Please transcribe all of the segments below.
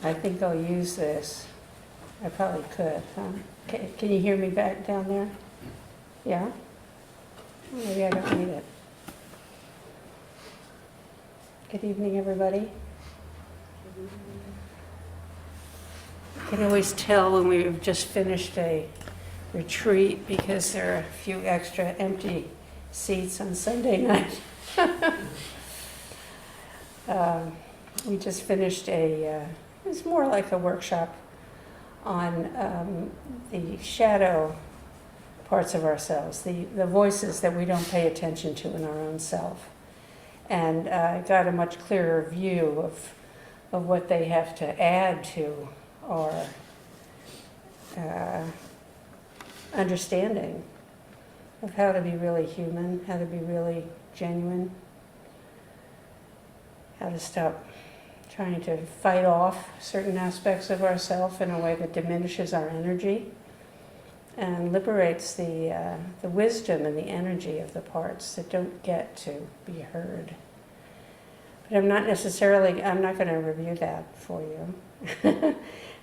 I think I'll use this. I probably could, huh? Can you hear me back down there? Yeah? Maybe I don't need it. Good evening, everybody. You can always tell when we've just finished a retreat because there are a few extra empty seats on Sunday night. We just finished it's more like a workshop on the shadow parts of ourselves, the voices that we don't pay attention to in our own self. And I got a much clearer view of what they have to add to our understanding of how to be really human, how to be really genuine, how to stop trying to fight off certain aspects of ourself in a way that diminishes our energy and liberates the wisdom and the energy of the parts that don't get to be heard. But I'm not going to review that for you.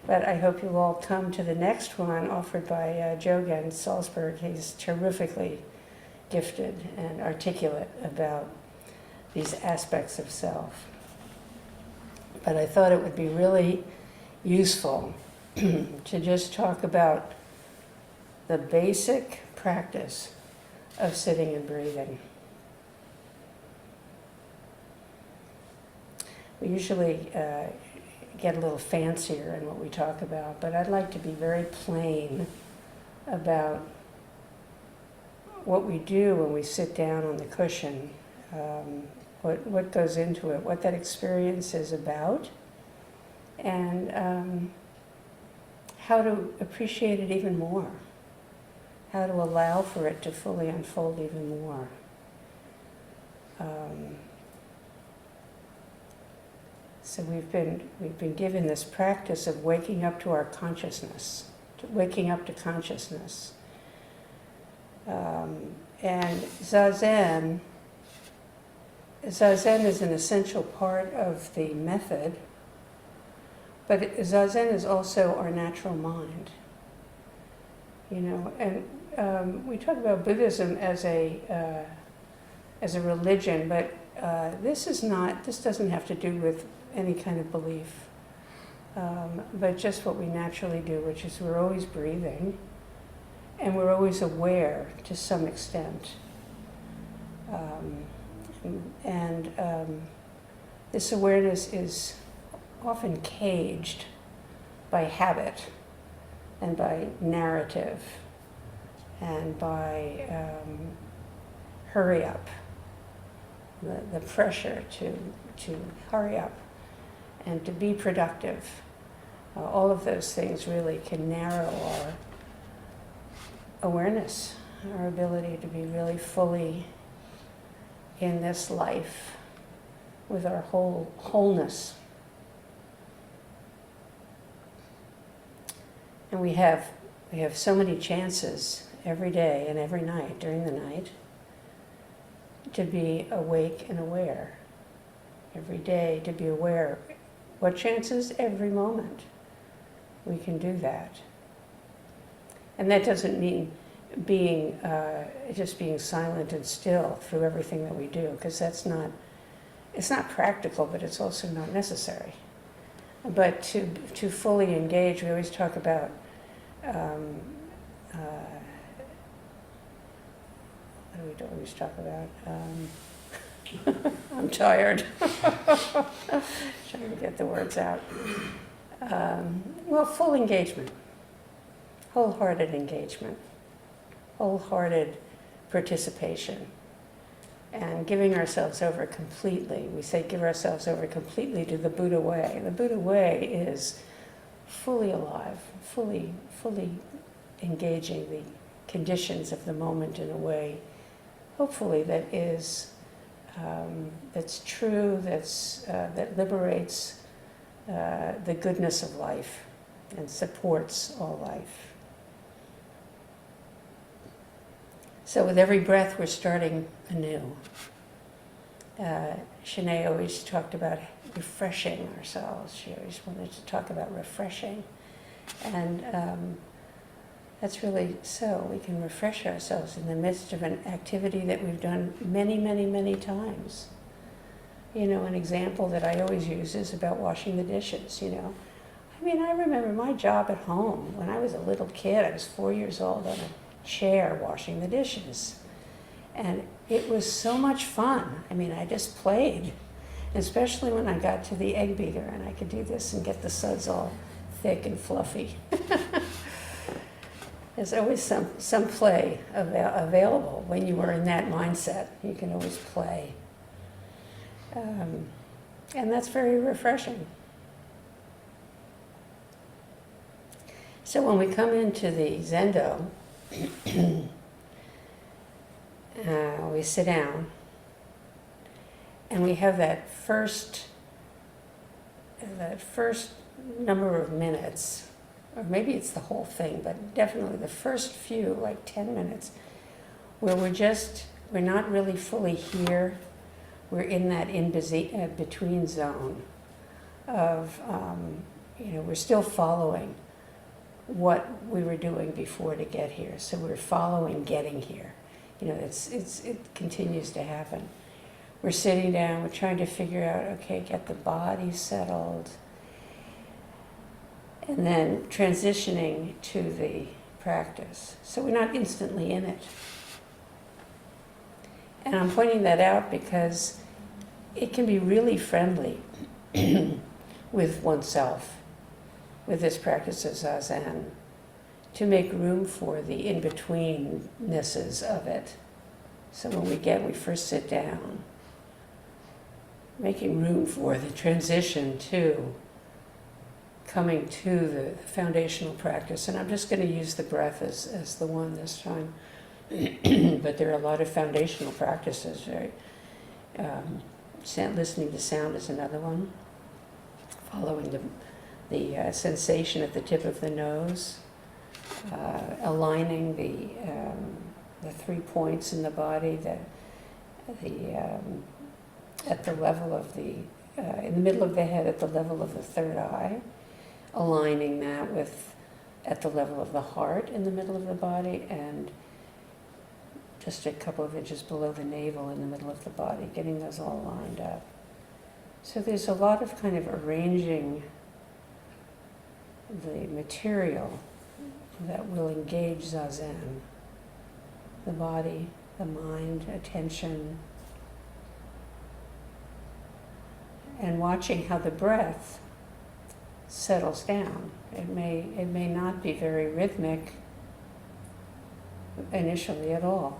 But I hope you'll all come to the next one offered by Jogan Salzberg. He's terrifically gifted and articulate about these aspects of self. But I thought it would be really useful to just talk about the basic practice of sitting and breathing. We usually get a little fancier in what we talk about, but I'd like to be very plain about what we do when we sit down on the cushion, what goes into it, what that experience is about, and how to appreciate it even more, how to allow for it to fully unfold even more. So we've been given this practice of waking up to our consciousness, waking up to consciousness. And Zazen is an essential part of the method, but Zazen is also our natural mind. And we talk about Buddhism as a religion, but this doesn't have to do with any kind of belief, but just what we naturally do, which is we're always breathing, and we're always aware to some extent. This awareness is often caged by habit and by narrative and by hurry up, the pressure to hurry up and to be productive. All of those things really can narrow our awareness, our ability to be really fully in this life with our wholeness. And we have so many chances every day and every night during the night to be awake and aware. Every day to be aware. What chances? Every moment. We can do that. And that doesn't mean just being silent and still through everything that we do, because it's not practical, but it's also not necessary. But to fully engage, we always talk about what do we always talk about? I'm tired. Trying to get the words out. Full engagement. Wholehearted engagement. Wholehearted participation. And giving ourselves over completely. We say give ourselves over completely to the Buddha way. The Buddha way is fully alive, fully engaging the conditions of the moment in a way, hopefully, that is that's true, that liberates the goodness of life and supports all life. So with every breath, we're starting anew. Shanae always talked about refreshing ourselves. She always wanted to talk about refreshing. And that's really so. We can refresh ourselves in the midst of an activity that we've done many, many, many times. You know, an example that I always use is about washing the dishes, you know. I mean, I remember my job at home when I was a little kid. I was 4 years old on a chair washing the dishes. And it was so much fun. I mean, I just played, especially when I got to the egg beater and I could do this and get the suds all thick and fluffy. There's always some play available when you were in that mindset. You can always play. And that's very refreshing. So when we come into the Zendo, we sit down and we have that first number of minutes, or maybe it's the whole thing, but definitely the first few, like 10 minutes, where we're not really fully here. We're in that between zone of, we're still following what we were doing before to get here. So we're following getting here. You know, it continues to happen. We're sitting down, we're trying to figure out, okay, get the body settled, and then transitioning to the practice. So we're not instantly in it. And I'm pointing that out because it can be really friendly with oneself, with this practice of Zazen, to make room for the in-betweennesses of it. So when we first sit down, making room for the transition to coming to the foundational practice. And I'm just going to use the breath as the one this time. But there are a lot of foundational practices. Listening to sound is another one. Following the sensation at the tip of the nose. Aligning the 3 points in the body, at the level of in the middle of the head, at the level of the third eye. Aligning that at the level of the heart in the middle of the body, and just a couple of inches below the navel in the middle of the body, getting those all lined up. So there's a lot of kind of arranging the material that will engage Zazen. The body, the mind, attention, and watching how the breath settles down. It may not be very rhythmic initially at all.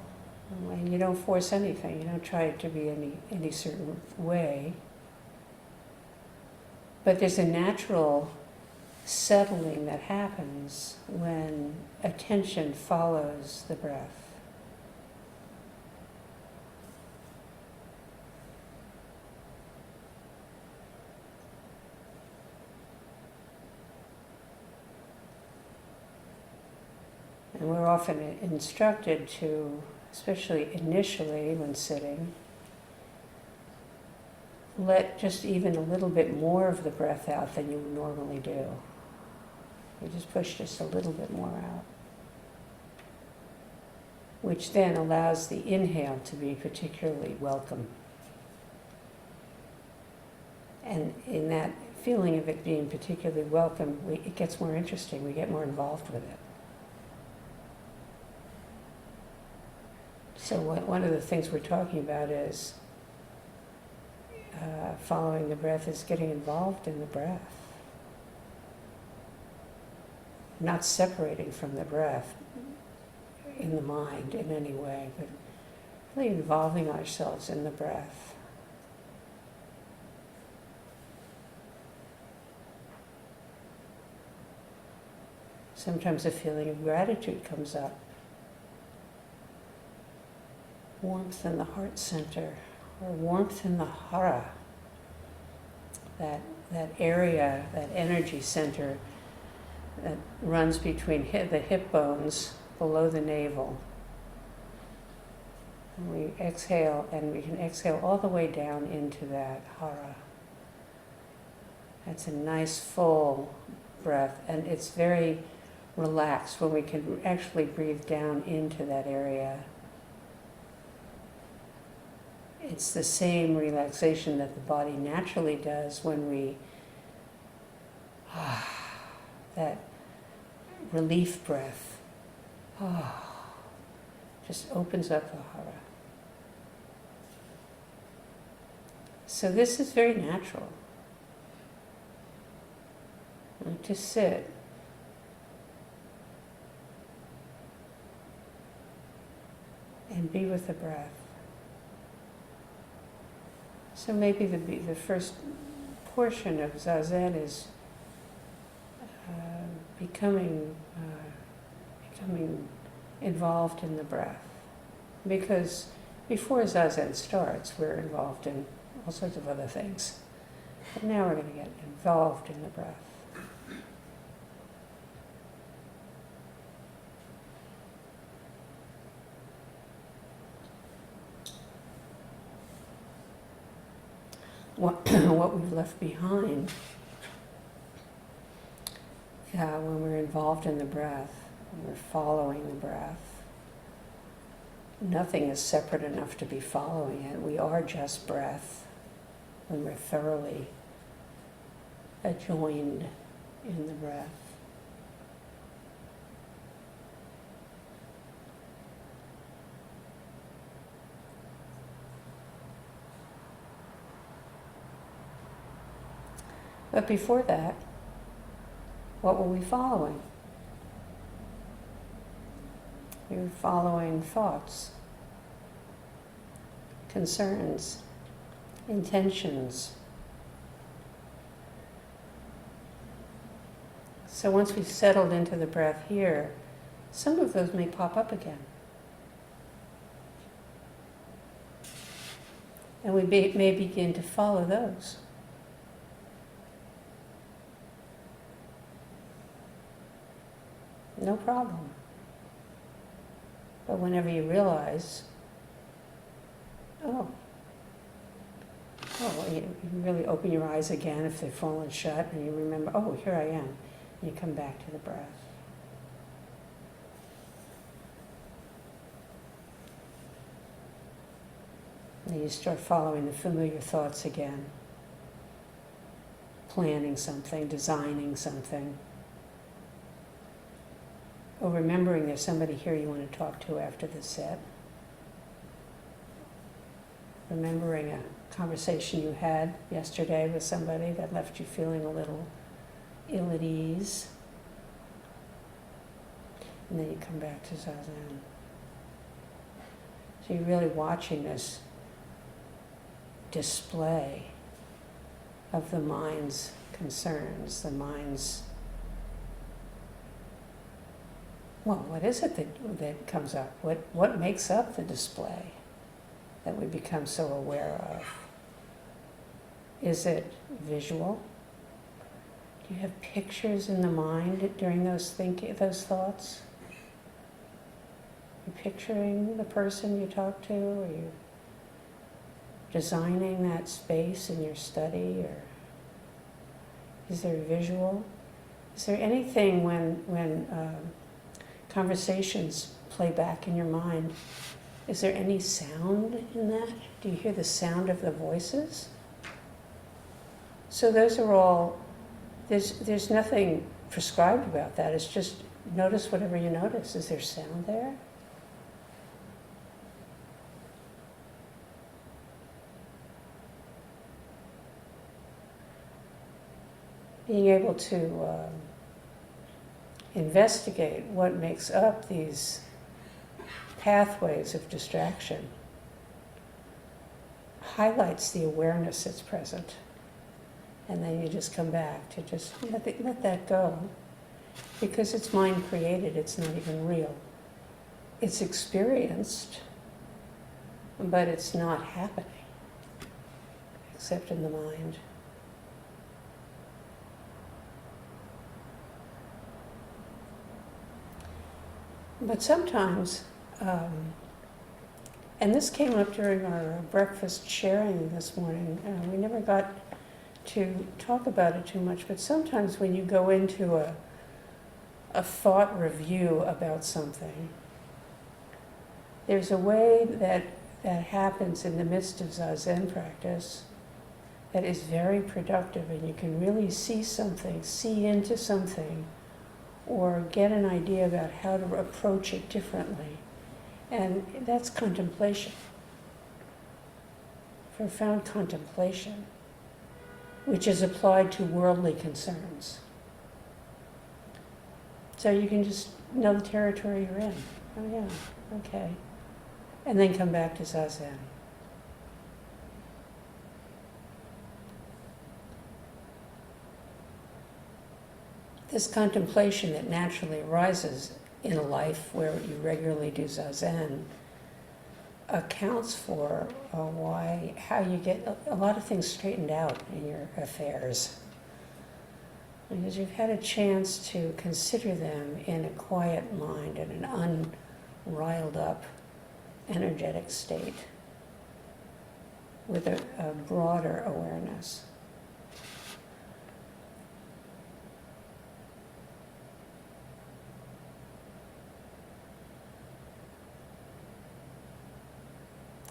And you don't force anything. You don't try it to be any certain way. But there's a natural settling that happens when attention follows the breath. And we're often instructed to, especially initially when sitting, let just even a little bit more of the breath out than you normally do. You just push just a little bit more out, which then allows the inhale to be particularly welcome. And in that feeling of it being particularly welcome, it gets more interesting, we get more involved with it. So one of the things we're talking about is following the breath is getting involved in the breath. Not separating from the breath in the mind in any way, but really involving ourselves in the breath. Sometimes a feeling of gratitude comes up. Warmth in the heart center, or warmth in the hara, that area, that energy center that runs between the hip bones below the navel. And we exhale, and we can exhale all the way down into that hara. That's a nice full breath, and it's very relaxed when we can actually breathe down into that area. It's the same relaxation that the body naturally does when we, that relief breath, just opens up the hara. So this is very natural. And just sit. And be with the breath. So maybe the first portion of Zazen is becoming involved in the breath. Because before Zazen starts, we're involved in all sorts of other things. But now we're going to get involved in the breath. What we've left behind when we're involved in the breath, when we're following the breath, nothing is separate enough to be following it. We are just breath when we're thoroughly adjoined in the breath. But before that, what were we following? We were following thoughts, concerns, intentions. So once we've settled into the breath here, some of those may pop up again. And we may begin to follow those. No problem. But whenever you realize, you really open your eyes again if they've fallen shut, and you remember, here I am. And you come back to the breath. And you start following the familiar thoughts again. Planning something, designing something. Or remembering there's somebody here you want to talk to after the set. Remembering a conversation you had yesterday with somebody that left you feeling a little ill at ease. And then you come back to Zazen. So you're really watching this display of the mind's concerns, the mind's what is it that comes up? What makes up the display that we become so aware of? Is it visual? Do you have pictures in the mind during those thoughts? Are you picturing the person you talk to? Are you designing that space in your study? Or is there visual? Is there anything when conversations play back in your mind, is there any sound in that? Do you hear the sound of the voices? So those are all, there's nothing prescribed about that. It's just notice whatever you notice. Is there sound there? Being able to investigate what makes up these pathways of distraction highlights the awareness that's present. And then you just come back to just let that go. Because it's mind created, it's not even real. It's experienced, but it's not happening, except in the mind. But sometimes, And this came up during our breakfast sharing this morning. We never got to talk about it too much, but sometimes when you go into a thought review about something, there's a way that happens in the midst of Zazen practice that is very productive, and you can really see something, see into something, or get an idea about how to approach it differently. And that's contemplation, profound contemplation, which is applied to worldly concerns. So you can just know the territory you're in. Oh yeah, okay. And then come back to Zazen. This contemplation that naturally arises in a life where you regularly do Zazen accounts for how you get a lot of things straightened out in your affairs. Because you've had a chance to consider them in a quiet mind and an unriled up energetic state with a broader awareness.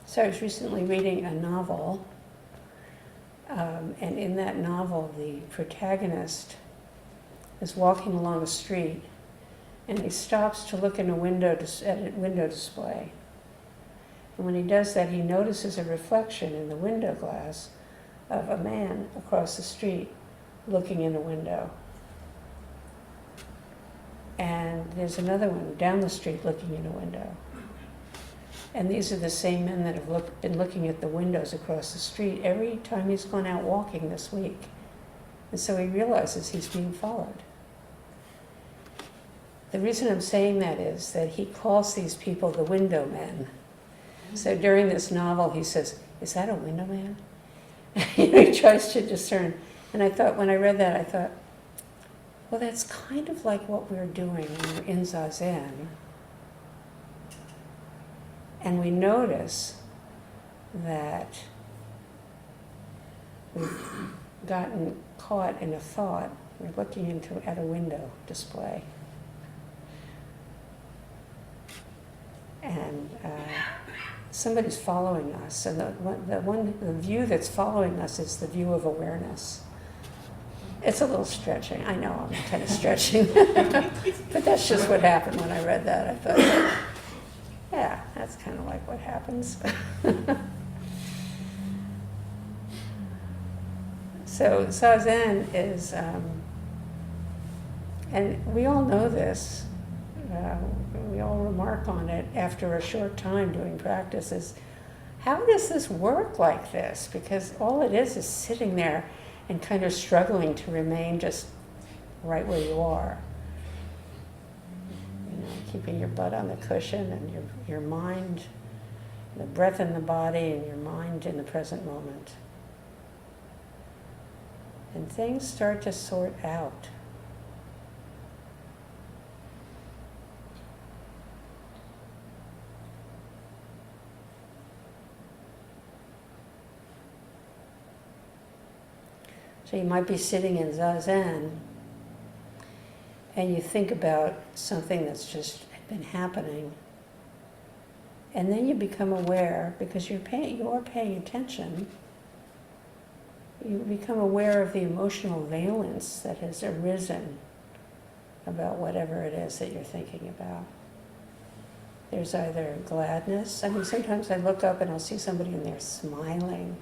So I was recently reading a novel, and in that novel, the protagonist is walking along a street, and he stops to look in at a window display. And when he does that, he notices a reflection in the window glass of a man across the street looking in a window. And there's another one down the street looking in a window. And these are the same men that have been looking at the windows across the street every time he's gone out walking this week. And so he realizes he's being followed. The reason I'm saying that is that he calls these people the window men. So during this novel, he says, "Is that a window man?" He tries to discern. And I thought, when I read that, I thought, well, that's kind of like what we're doing when we're in Zazen. And we notice that we've gotten caught in a thought. We're looking at a window display. And somebody's following us. And the view that's following us is the view of awareness. It's a little stretching. I know I'm kind of stretching. But that's just what happened when I read that. I thought, yeah, that's kind of like what happens. So Zazen is, and we all know this, we all remark on it after a short time doing practices. How does this work like this? Because all it is sitting there and kind of struggling to remain just right where you are. Keeping your butt on the cushion and your mind, the breath in the body and your mind in the present moment. And things start to sort out. So you might be sitting in Zazen, and you think about something that's just been happening, and then you become aware, because you are paying attention. You become aware of the emotional valence that has arisen about whatever it is that you're thinking about. There's either gladness. I mean, sometimes I look up and I'll see somebody and they're smiling,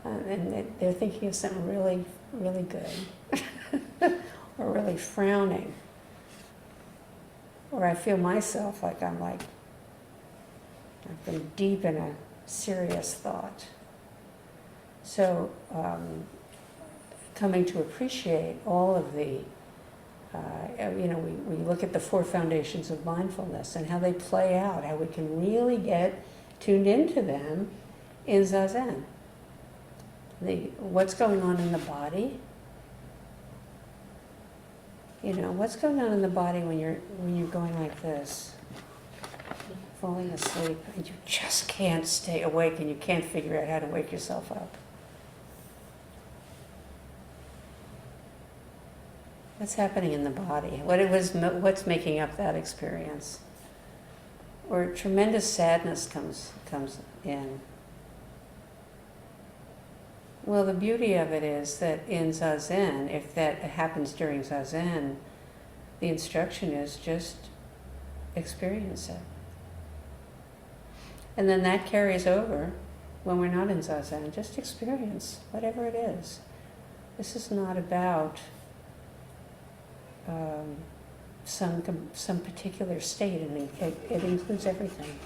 and they're thinking of something really, really good. Or really frowning. Or I feel myself like I've been deep in a serious thought. So coming to appreciate all of the, we look at the 4 foundations of mindfulness and how they play out, how we can really get tuned into them in Zazen. What's going on in the body. What's going on in the body when you're going like this? falling asleep, and you just can't stay awake, and you can't figure out how to wake yourself up. What's happening in the body? What's making up that experience? Or tremendous sadness comes in. Well, the beauty of it is that in Zazen, if that happens during Zazen, the instruction is just experience it. And then that carries over when we're not in Zazen. Just experience whatever it is. This is not about some particular state, and it includes everything.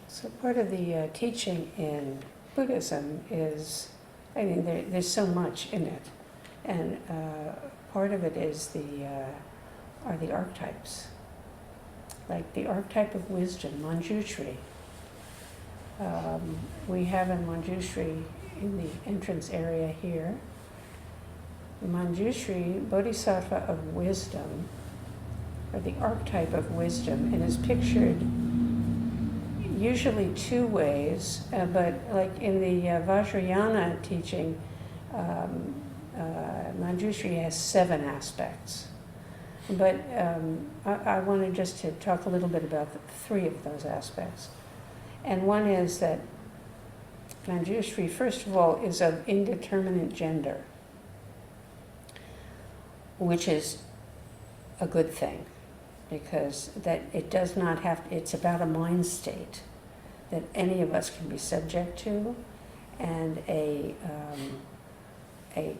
So part of the teaching in Buddhism is, there's so much in it, and part of it is are the archetypes, like the archetype of wisdom, Manjushri. We have a Manjushri in the entrance area here. The Manjushri, Bodhisattva of wisdom, or the archetype of wisdom, and is pictured usually two ways, but like in the Vajrayana teaching, Manjushri has 7 aspects. But I wanted just to talk a little bit about 3 of those aspects. And one is that Manjushri, first of all, is of indeterminate gender, which is a good thing, because that it does not have, it's about a mind state that any of us can be subject to, and a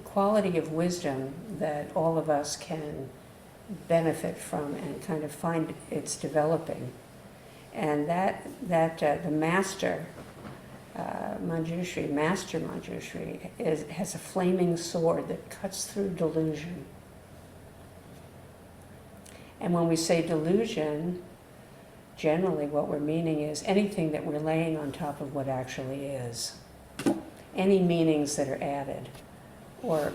quality of wisdom that all of us can benefit from and kind of find it's developing. And that the master Manjushri, Master Manjushri, has a flaming sword that cuts through delusion. And when we say delusion, generally what we're meaning is anything that we're laying on top of what actually is. Any meanings that are added, or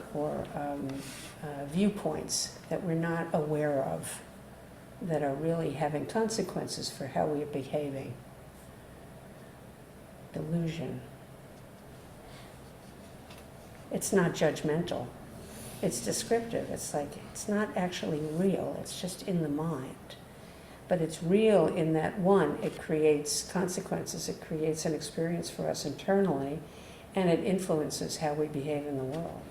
viewpoints that we're not aware of, that are really having consequences for how we are behaving. Delusion. It's not judgmental. It's descriptive. It's like, it's not actually real. It's just in the mind. But it's real in that, one, it creates consequences. It creates an experience for us internally, and it influences how we behave in the world.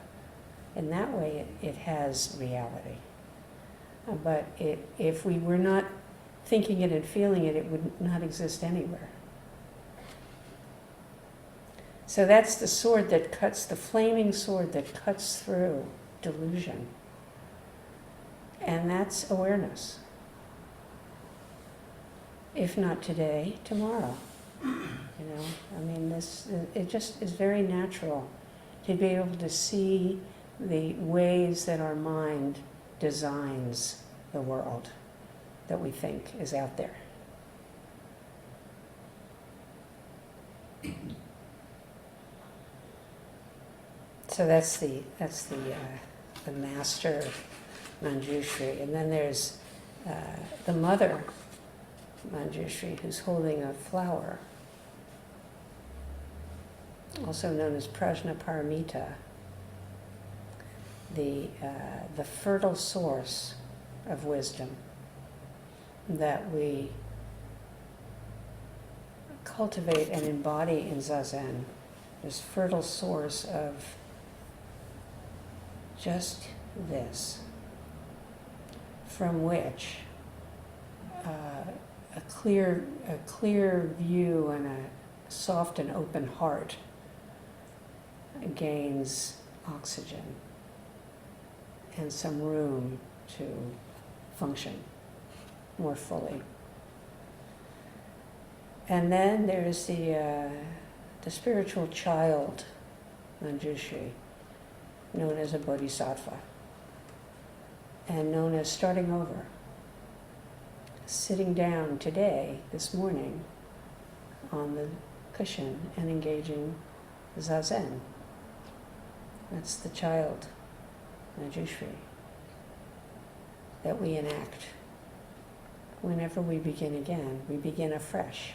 In that way, it has reality. But if we were not thinking it and feeling it, it would not exist anywhere. So that's the sword that cuts, the flaming sword that cuts through delusion. And that's awareness. If not today, tomorrow. It just is very natural to be able to see the ways that our mind designs the world that we think is out there. So that's the master Manjushri, and then there's the mother Manjushri, who's holding a flower, also known as Prajnaparamita, the fertile source of wisdom that we cultivate and embody in Zazen. This fertile source of just this, from which a clear view and a soft and open heart gains oxygen. and some room to function more fully. And then there's the spiritual child, Manjushri, known as a bodhisattva, and known as starting over, sitting down today, this morning, on the cushion and engaging zazen. That's the child, Manjushri, that we enact. Whenever we begin again, we begin afresh.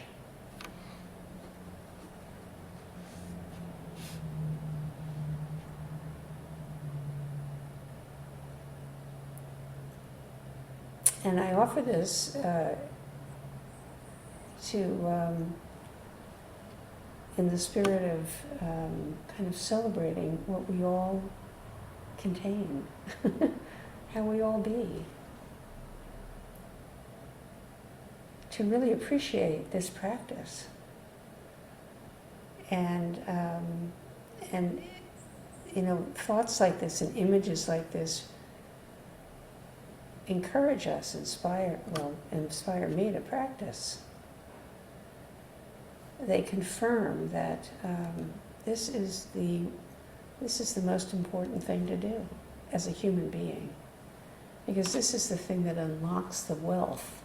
And I offer this in the spirit of kind of celebrating what we all contain, how we all be. To really appreciate this practice. And you know, thoughts like this and images like this encourage us, inspire me to practice. They confirm that this is the most important thing to do as a human being, because this is the thing that unlocks the wealth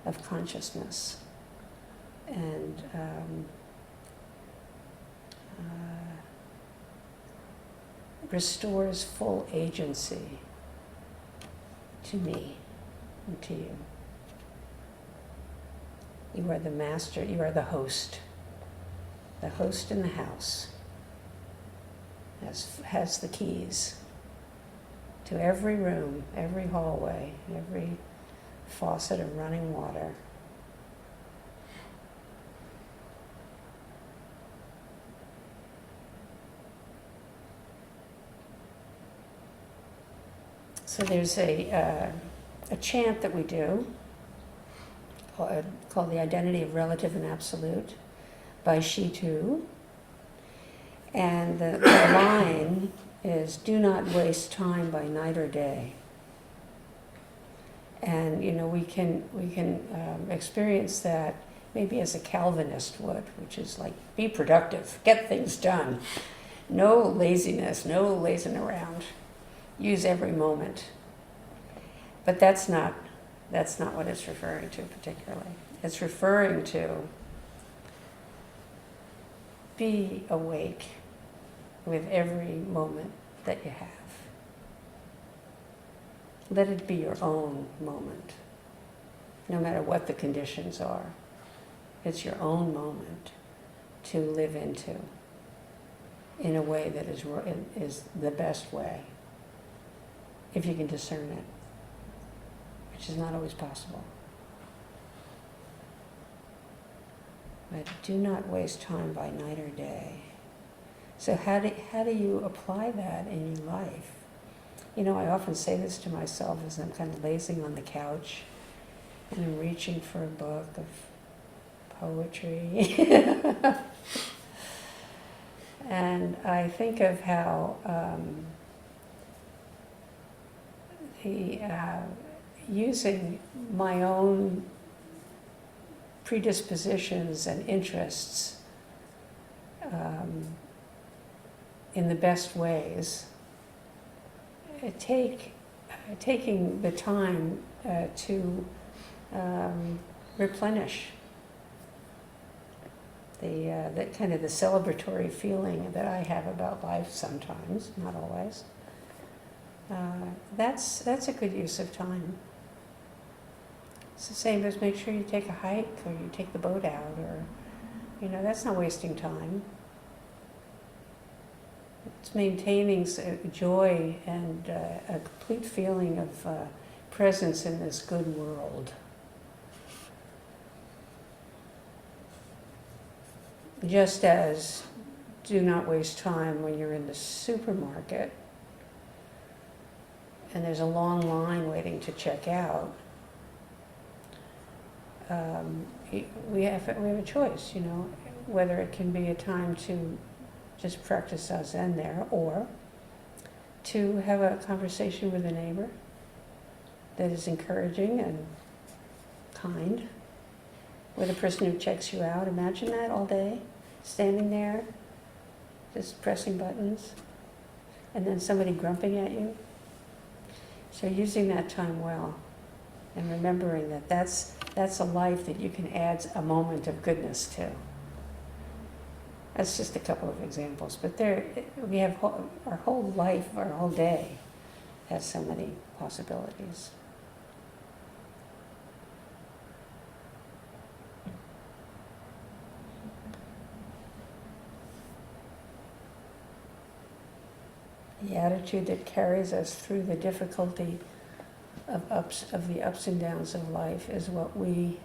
of consciousness and restores full agency to me and to you. You are the master, you are the host in the house, has the keys to every room, every hallway, every faucet of running water. So there's a chant that we do called The Identity of Relative and Absolute by Shitu. And the line is, do not waste time by night or day. And you know, we can experience that maybe as a Calvinist would, which is like, be productive, get things done. No laziness, no lazing around. Use every moment. But that's not what it's referring to particularly. It's referring to be awake with every moment that you have. Let it be your own moment, no matter what the conditions are. It's your own moment to live into in a way that is the best way, if you can discern it, which is not always possible. But do not waste time by night or day. So how do you apply that in your life? You know, I often say this to myself as I'm kind of lazing on the couch and I'm reaching for a book of poetry. And I think of how using my own predispositions and interests in the best ways, taking the time to replenish the kind of the celebratory feeling that I have about life sometimes, not always. That's a good use of time. It's the same as make sure you take a hike or you take the boat out, or, you know, that's not wasting time. It's maintaining joy and a complete feeling of presence in this good world. Just as do not waste time when you're in the supermarket and there's a long line waiting to check out. We have a choice, you know, whether it can be a time to just practice zazen there, or to have a conversation with a neighbor that is encouraging and kind, with a person who checks you out. Imagine that all day, standing there, just pressing buttons, and then somebody grumping at you. So using that time well, and remembering that that's a life that you can add a moment of goodness to. That's just a couple of examples, but we have our whole life, our whole day has so many possibilities. The attitude that carries us through the difficulty of the ups and downs of life is what we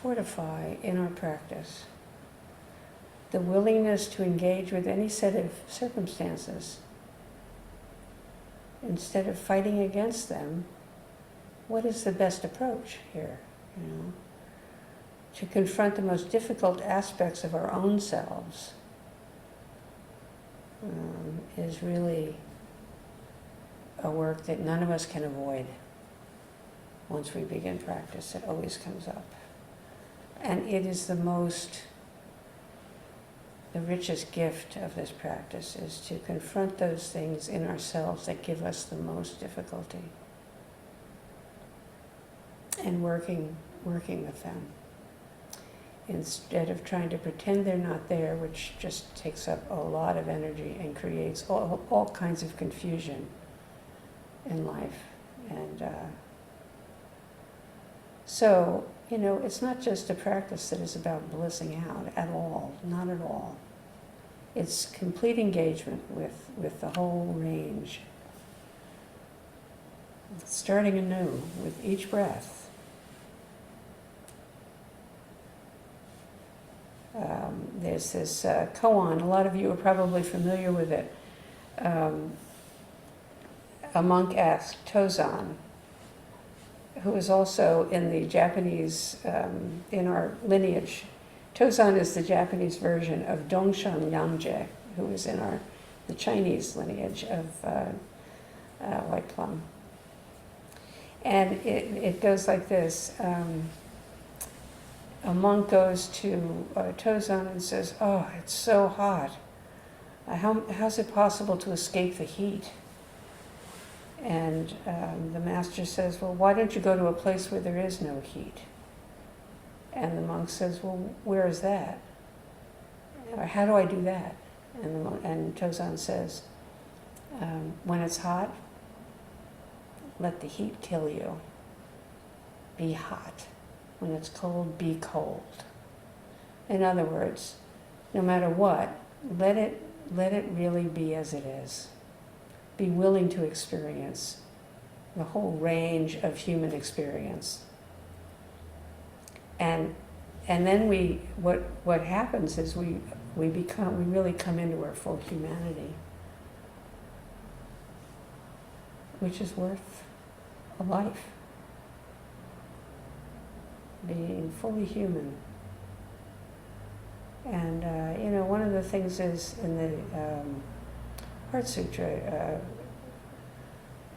fortify in our practice. The willingness to engage with any set of circumstances, instead of fighting against them, what is the best approach here? To confront the most difficult aspects of our own selves is really a work that none of us can avoid. Once we begin practice, it always comes up. And it is the richest gift of this practice is to confront those things in ourselves that give us the most difficulty. And working with them. Instead of trying to pretend they're not there, which just takes up a lot of energy and creates all kinds of confusion in life. And so, it's not just a practice that is about blissing out at all, not at all. It's complete engagement with the whole range. Starting anew with each breath. There's this koan, a lot of you are probably familiar with it. A monk asked Tozan, who is also in the Japanese, in our lineage. Tozan is the Japanese version of Dongshan Yangje, who is in the Chinese lineage of White Plum. And it goes like this. A monk goes to Tozan and says, "Oh, it's so hot. How's it possible to escape the heat?" And the master says, "Well, why don't you go to a place where there is no heat?" And the monk says, "Well, where is that? Or how do I do that?" And Tozan says, "When it's hot, let the heat kill you. Be hot. When it's cold, be cold." In other words, no matter what, let it really be as it is. Be willing to experience the whole range of human experience. And then what happens is we really come into our full humanity, which is worth a life. Being fully human. And, one of the things is in the Heart Sutra,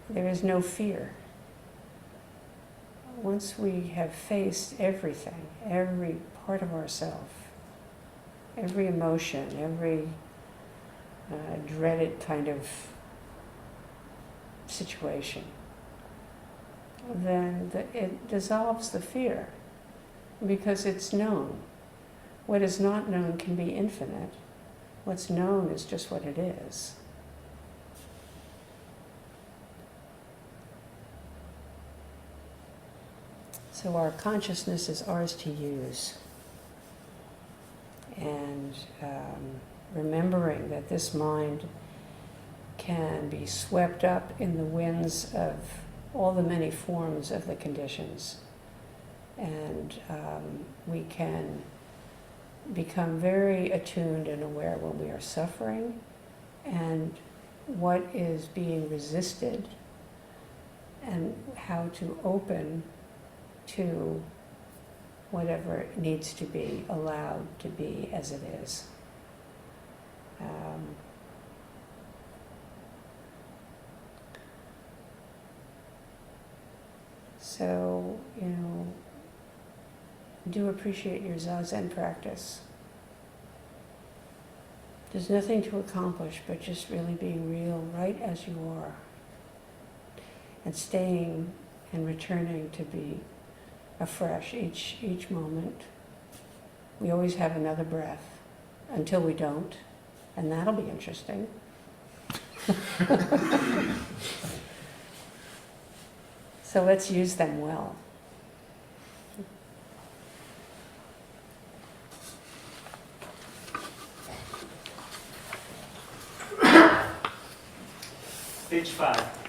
there is no fear. Once we have faced everything, every part of ourself, every emotion, every dreaded kind of situation, then it dissolves the fear. Because it's known. What is not known can be infinite. What's known is just what it is. So our consciousness is ours to use. And remembering that this mind can be swept up in the winds of all the many forms of the conditions. And we can become very attuned and aware when we are suffering and what is being resisted and how to open to whatever needs to be allowed to be as it is. So, do appreciate your Zazen practice. There's nothing to accomplish but just really being real, right as you are. And staying and returning to be afresh each moment. We always have another breath until we don't, and that'll be interesting. So let's use them well. Page 5.